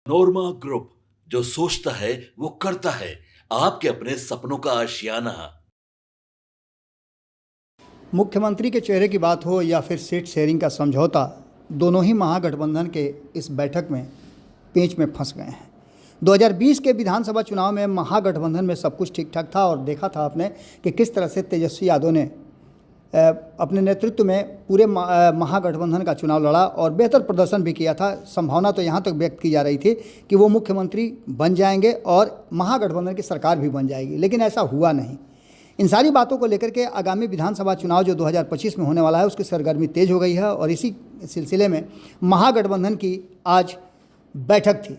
नोरमा group, जो सोचता है वो करता है। आपके अपने सपनों का आशियाना। मुख्यमंत्री के चेहरे की बात हो या फिर सीट शेयरिंग का समझौता, दोनों ही महागठबंधन के इस बैठक में पेंच में फंस गए हैं। 2020 के विधानसभा चुनाव में महागठबंधन में सब कुछ ठीक ठाक था और देखा था आपने कि किस तरह से तेजस्वी यादव ने अपने नेतृत्व में पूरे महागठबंधन का चुनाव लड़ा और बेहतर प्रदर्शन भी किया था। संभावना तो यहाँ तक व्यक्त की जा रही थी कि वो मुख्यमंत्री बन जाएंगे और महागठबंधन की सरकार भी बन जाएगी, लेकिन ऐसा हुआ नहीं। इन सारी बातों को लेकर के आगामी विधानसभा चुनाव जो 2025 में होने वाला है, उसकी सरगर्मी तेज हो गई है और इसी सिलसिले में महागठबंधन की आज बैठक थी।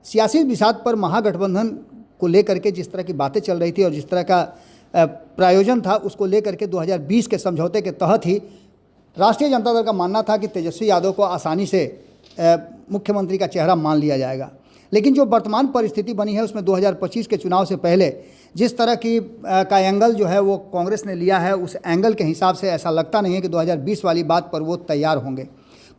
सियासी बिसात पर महागठबंधन को लेकर के जिस तरह की बातें चल रही थी और जिस तरह का प्रायोजन था, उसको लेकर के 2020 के समझौते के तहत ही राष्ट्रीय जनता दल का मानना था कि तेजस्वी यादव को आसानी से मुख्यमंत्री का चेहरा मान लिया जाएगा। लेकिन जो वर्तमान परिस्थिति बनी है उसमें 2025 के चुनाव से पहले जिस तरह की का एंगल जो है वो कांग्रेस ने लिया है, उस एंगल के हिसाब से ऐसा लगता नहीं है कि 2020 वाली बात पर वो तैयार होंगे।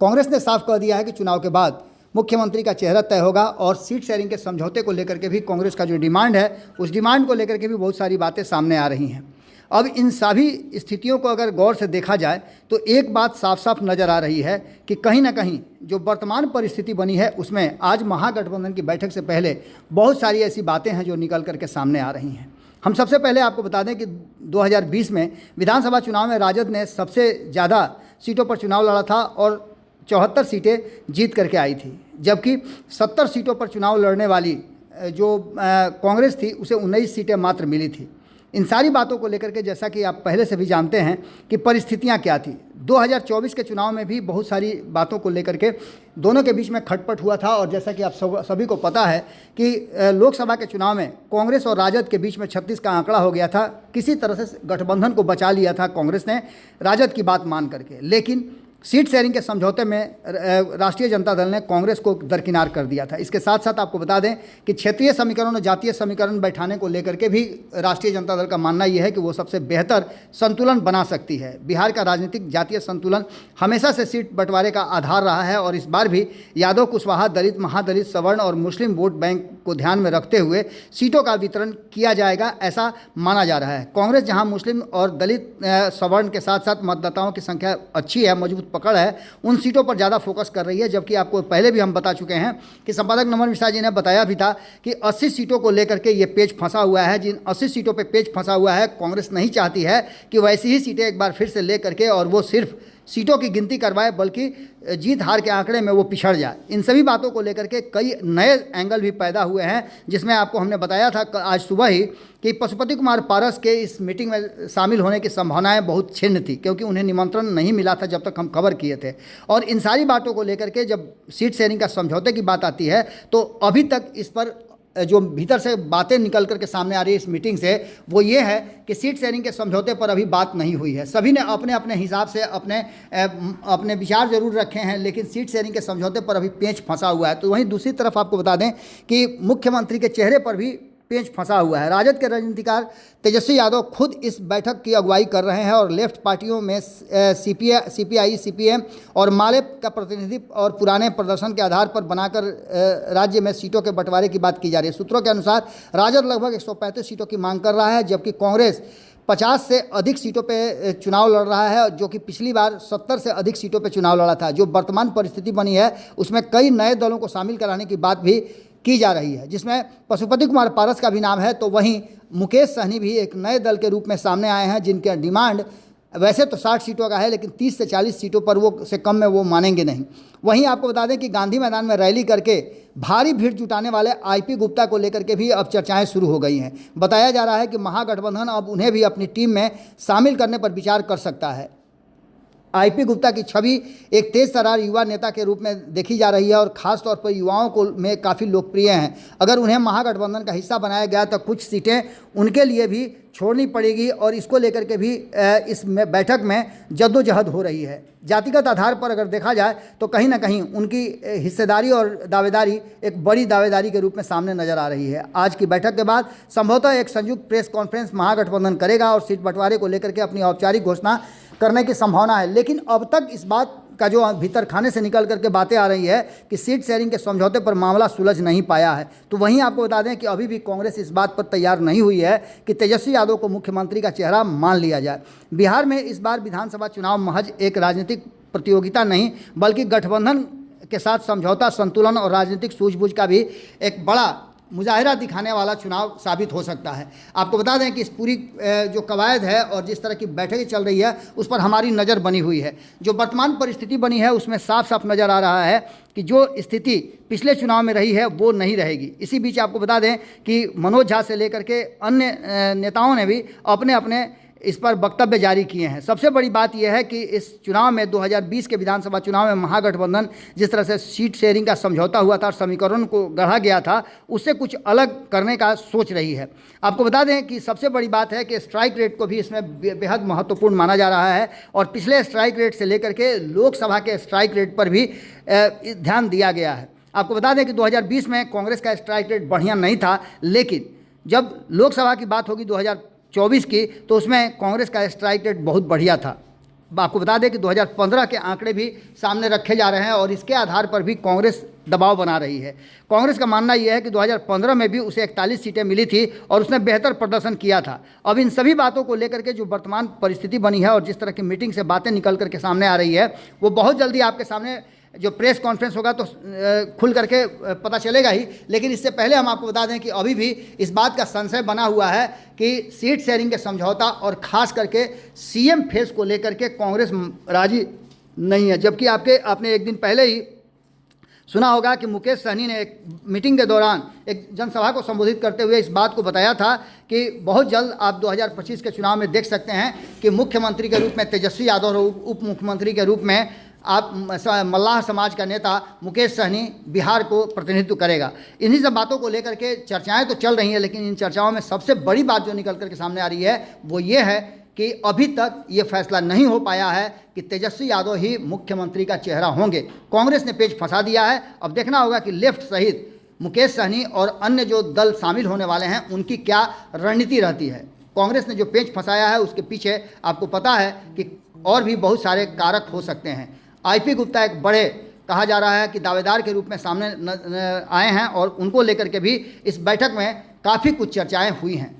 कांग्रेस ने साफ कह दिया है कि चुनाव के बाद मुख्यमंत्री का चेहरा तय होगा और सीट शेयरिंग के समझौते को लेकर के भी कांग्रेस का जो डिमांड है, उस डिमांड को लेकर के भी बहुत सारी बातें सामने आ रही हैं। अब इन सभी स्थितियों को अगर गौर से देखा जाए तो एक बात साफ साफ नज़र आ रही है कि कहीं ना कहीं जो वर्तमान परिस्थिति बनी है उसमें आज महागठबंधन की बैठक से पहले बहुत सारी ऐसी बातें हैं जो निकल करके सामने आ रही हैं। हम सबसे पहले आपको बता दें कि 2020 में विधानसभा चुनाव में राजद ने सबसे ज़्यादा सीटों पर चुनाव लड़ा था और 74 सीटें जीत करके आई थी, जबकि 70 सीटों पर चुनाव लड़ने वाली जो कांग्रेस थी उसे 19 सीटें मात्र मिली थी। इन सारी बातों को लेकर के जैसा कि आप पहले से भी जानते हैं कि परिस्थितियां क्या थी। 2024 के चुनाव में भी बहुत सारी बातों को लेकर के दोनों के बीच में खटपट हुआ था और जैसा कि आप सभी को पता है कि लोकसभा के चुनाव में कांग्रेस और राजद के बीच में 36 का आंकड़ा हो गया था। किसी तरह से गठबंधन को बचा लिया था कांग्रेस ने राजद की बात मान करके, लेकिन सीट शेयरिंग के समझौते में राष्ट्रीय जनता दल ने कांग्रेस को दरकिनार कर दिया था। इसके साथ साथ आपको बता दें कि क्षेत्रीय समीकरण और जातीय समीकरण बैठाने को लेकर के भी राष्ट्रीय जनता दल का मानना यह है कि वो सबसे बेहतर संतुलन बना सकती है। बिहार का राजनीतिक जातीय संतुलन हमेशा से सीट बंटवारे का आधार रहा है और इस बार भी यादव, कुशवाहा, दलित, महादलित, सवर्ण और मुस्लिम वोट बैंक को ध्यान में रखते हुए सीटों का वितरण किया जाएगा, ऐसा माना जा रहा है। कांग्रेस जहाँ मुस्लिम और दलित सवर्ण के साथ साथ मतदाताओं की संख्या अच्छी है, मजबूत पकड़ है, उन सीटों पर ज़्यादा फोकस कर रही है। जबकि आपको पहले भी हम बता चुके हैं कि संपादक नमन मिश्रा जी ने बताया भी था कि 80 सीटों को लेकर के ये पेच फंसा हुआ है। जिन 80 सीटों पे पेच फंसा हुआ है, कांग्रेस नहीं चाहती है कि वैसी ही सीटें एक बार फिर से ले करके और वो सिर्फ सीटों की गिनती करवाए, बल्कि जीत हार के आंकड़े में वो पिछड़ जाए। इन सभी बातों को लेकर के कई नए एंगल भी पैदा हुए हैं, जिसमें आपको हमने बताया था आज सुबह ही कि पशुपति कुमार पारस के इस मीटिंग में शामिल होने की संभावनाएं बहुत छिन्न थी, क्योंकि उन्हें निमंत्रण नहीं मिला था जब तक हम खबर किए थे। और इन सारी बातों को लेकर के जब सीट शेयरिंग का समझौते की बात आती है तो अभी तक इस पर जो भीतर से बातें निकल करके सामने आ रही है इस मीटिंग से, वो ये है कि सीट शेयरिंग के समझौते पर अभी बात नहीं हुई है। सभी ने अपने अपने हिसाब से अपने विचार जरूर रखे हैं, लेकिन सीट शेयरिंग के समझौते पर अभी पेंच फंसा हुआ है। तो वहीं दूसरी तरफ आपको बता दें कि मुख्यमंत्री के चेहरे पर भी पेंच फंसा हुआ है। राजद के राजनीतिकार तेजस्वी यादव खुद इस बैठक की अगुवाई कर रहे हैं और लेफ्ट पार्टियों में सीपीआई, सीपीएम और माले का प्रतिनिधि और पुराने प्रदर्शन के आधार पर बनाकर राज्य में सीटों के बंटवारे की बात की जा रही है। सूत्रों के अनुसार राजद लगभग 135 सीटों की मांग कर रहा है, जबकि कांग्रेस 50 से अधिक सीटों पे चुनाव लड़ रहा है, जो कि पिछली बार 70 से अधिक सीटों पे चुनाव लड़ा था। जो वर्तमान परिस्थिति बनी है उसमें कई नए दलों को शामिल कराने की बात भी की जा रही है, जिसमें पशुपति कुमार पारस का भी नाम है। तो वहीं मुकेश सहनी भी एक नए दल के रूप में सामने आए हैं, जिनके डिमांड वैसे तो 60 सीटों का है, लेकिन 30 से 40 सीटों पर वो से कम में वो मानेंगे नहीं। वहीं आपको बता दें कि गांधी मैदान में रैली करके भारी भीड़ जुटाने वाले आईपी गुप्ता को लेकर के भी अब चर्चाएं शुरू हो गई हैं। बताया जा रहा है कि महागठबंधन अब उन्हें भी अपनी टीम में शामिल करने पर विचार कर सकता है। आईपी गुप्ता की छवि एक तेज तर्रार युवा नेता के रूप में देखी जा रही है और ख़ास तौर पर युवाओं को में काफ़ी लोकप्रिय हैं। अगर उन्हें महागठबंधन का हिस्सा बनाया गया तो कुछ सीटें उनके लिए भी छोड़नी पड़ेगी और इसको लेकर के भी इस बैठक में जद्दोजहद हो रही है। जातिगत आधार पर अगर देखा जाए तो कहीं ना कहीं उनकी हिस्सेदारी और दावेदारी एक बड़ी दावेदारी के रूप में सामने नजर आ रही है। आज की बैठक के बाद संभवतः एक संयुक्त प्रेस कॉन्फ्रेंस महागठबंधन करेगा और सीट बंटवारे को लेकर के अपनी औपचारिक घोषणा करने की संभावना है। लेकिन अब तक इस बात का जो भीतर खाने से निकल करके बातें आ रही है कि सीट शेयरिंग के समझौते पर मामला सुलझ नहीं पाया है, तो वहीं आपको बता दें कि अभी भी कांग्रेस इस बात पर तैयार नहीं हुई है कि तेजस्वी यादव को मुख्यमंत्री का चेहरा मान लिया जाए। बिहार में इस बार विधानसभा चुनाव महज एक राजनीतिक प्रतियोगिता नहीं बल्कि गठबंधन के साथ समझौता, संतुलन और राजनीतिक सूझबूझ का भी एक बड़ा मुजाहिरा दिखाने वाला चुनाव साबित हो सकता है। आपको बता दें कि इस पूरी जो कवायद है और जिस तरह की बैठकें चल रही है उस पर हमारी नज़र बनी हुई है। जो वर्तमान परिस्थिति बनी है उसमें साफ साफ नज़र आ रहा है कि जो स्थिति पिछले चुनाव में रही है वो नहीं रहेगी। इसी बीच आपको बता दें कि मनोज झा से लेकर के अन्य नेताओं ने भी अपने अपने इस पर वक्तव्य जारी किए हैं। सबसे बड़ी बात यह है कि इस चुनाव में 2020 के विधानसभा चुनाव में महागठबंधन जिस तरह से सीट शेयरिंग का समझौता हुआ था और समीकरण को गढ़ा गया था उससे कुछ अलग करने का सोच रही है। आपको बता दें कि सबसे बड़ी बात है कि स्ट्राइक रेट को भी इसमें बेहद महत्वपूर्ण माना जा रहा है और पिछले स्ट्राइक रेट से लेकर के लोकसभा के स्ट्राइक रेट पर भी ध्यान दिया गया है। आपको बता दें कि 2020 में कांग्रेस का स्ट्राइक रेट बढ़िया नहीं था, लेकिन जब लोकसभा की बात होगी 2024 की तो उसमें कांग्रेस का स्ट्राइक रेट बहुत बढ़िया था। आपको बता दें कि 2015 के आंकड़े भी सामने रखे जा रहे हैं और इसके आधार पर भी कांग्रेस दबाव बना रही है। कांग्रेस का मानना यह है कि 2015 में भी उसे 41 सीटें मिली थी और उसने बेहतर प्रदर्शन किया था। अब इन सभी बातों को लेकर के जो वर्तमान परिस्थिति बनी है और जिस तरह की मीटिंग से बातें निकल करके सामने आ रही है वो बहुत जल्दी आपके सामने जो प्रेस कॉन्फ्रेंस होगा तो खुल करके पता चलेगा ही। लेकिन इससे पहले हम आपको बता दें कि अभी भी इस बात का संशय बना हुआ है कि सीट शेयरिंग के समझौता और ख़ास करके सीएम फेस को लेकर के कांग्रेस राजी नहीं है। जबकि आपने एक दिन पहले ही सुना होगा कि मुकेश सहनी ने एक मीटिंग के दौरान एक जनसभा को संबोधित करते हुए इस बात को बताया था कि बहुत जल्द आप 2025 के चुनाव में देख सकते हैं कि मुख्यमंत्री के रूप में तेजस्वी यादव और उप मुख्यमंत्री के रूप में आप मल्लाह समाज का नेता मुकेश सहनी बिहार को प्रतिनिधित्व करेगा। इन्हीं सब बातों को लेकर के चर्चाएं तो चल रही हैं, लेकिन इन चर्चाओं में सबसे बड़ी बात जो निकल करके सामने आ रही है वो ये है कि अभी तक ये फैसला नहीं हो पाया है कि तेजस्वी यादव ही मुख्यमंत्री का चेहरा होंगे। कांग्रेस ने पेच फंसा दिया है। अब देखना होगा कि लेफ्ट सहित मुकेश सहनी और अन्य जो दल शामिल होने वाले हैं उनकी क्या रणनीति रहती है। कांग्रेस ने जो पेच फंसाया है उसके पीछे आपको पता है कि और भी बहुत सारे कारक हो सकते हैं। आईपी गुप्ता एक बड़े कहा जा रहा है कि दावेदार के रूप में सामने आए हैं और उनको लेकर के भी इस बैठक में काफ़ी कुछ चर्चाएं हुई हैं।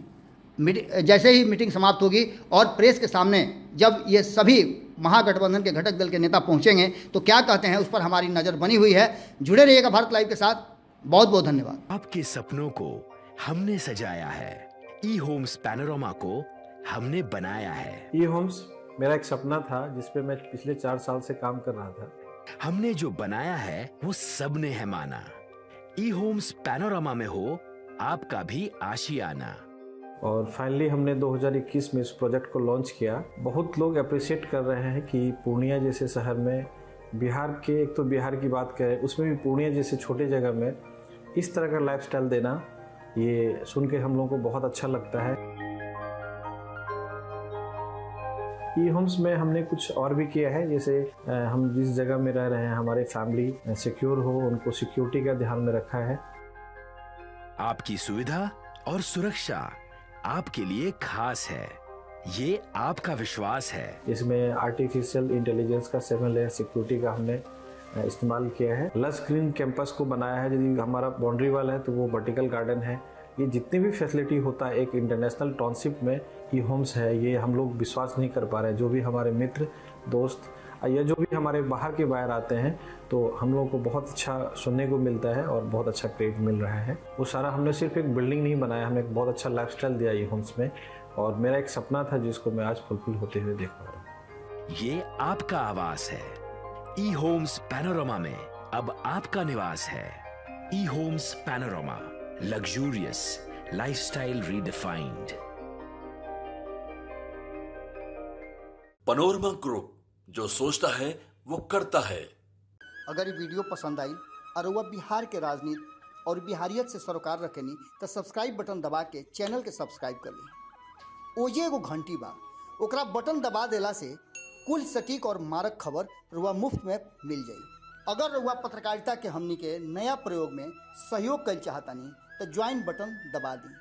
जैसे ही मीटिंग समाप्त होगी और प्रेस के सामने जब ये सभी महागठबंधन के घटक दल के नेता पहुंचेंगे तो क्या कहते हैं उस पर हमारी नज़र बनी हुई है। जुड़े रहिएगा भारत लाइव के साथ। बहुत बहुत धन्यवाद। आपके सपनों को हमने सजाया है, ई होम्स पैनोरमा को हमने बनाया है। ई होम्स मेरा एक सपना था जिस पे मैं पिछले 4 साल से काम कर रहा था। हमने जो बनाया है वो सबने है माना। ई होम्स पैनोरमा में हो आपका भी आशियाना। और फाइनली हमने 2021 में इस प्रोजेक्ट को लॉन्च किया। बहुत लोग अप्रिशिएट कर रहे हैं कि पूर्णिया जैसे शहर में बिहार के, एक तो बिहार की बात करें उसमें भी पूर्णिया जैसे छोटे जगह में इस तरह का लाइफस्टाइल देना, ये सुन के हम लोगों को बहुत अच्छा लगता है। ई होम्स में हमने कुछ और भी किया है, जैसे हम जिस जगह में रह रहे हैं हमारे फैमिली सिक्योर हो, उनको सिक्योरिटी का ध्यान में रखा है। आपकी सुविधा और सुरक्षा आपके लिए खास है, ये आपका विश्वास है। इसमें आर्टिफिशियल इंटेलिजेंस का 7 लेयर सिक्योरिटी का हमने इस्तेमाल किया है। लस ग्रीन कैंपस को बनाया है। यदि हमारा बाउंड्री वाल है तो वो वर्टिकल गार्डन है। ये जितनी भी फैसिलिटी होता है एक इंटरनेशनल टाउनशिप में ई होम्स है, ये हम लोग विश्वास नहीं कर पा रहे हैं। जो भी हमारे मित्र दोस्त या जो भी हमारे बाहर के बाहर आते हैं तो हम लोगों को बहुत अच्छा सुनने को मिलता है और बहुत अच्छा क्रेडिट मिल रहा है। वो सारा हमने सिर्फ एक बिल्डिंग नहीं बनाया, हमें एक बहुत अच्छा लाइफस्टाइल दिया ई होम्स में, और मेरा एक सपना था जिसको मैं आज फुलफिल होते हुए देख पा रहा हूँ। ये आपका आवास है। ई होम्स पैनोरमा में अब आपका निवास है। E Homes Panorama, luxurious lifestyle redefined. Panorama group, जो सोचता है वो करता है। अगर ये वीडियो पसंद आई और वह बिहार के राजनीति और बिहारियत से सरोकार रखेनी तो सब्सक्राइब बटन दबा के चैनल के सब्सक्राइब कर ली। ओजे एगो घंटी बा, ओकरा बटन दबा देला से कुल सटीक और मारक खबर रुआ मुफ्त में मिल जाई। अगर रुआ पत्रकारिता के हमनी के नया प्रयोग में सहयोग कर चाहतानी तो ज्वाइन बटन दबा दी।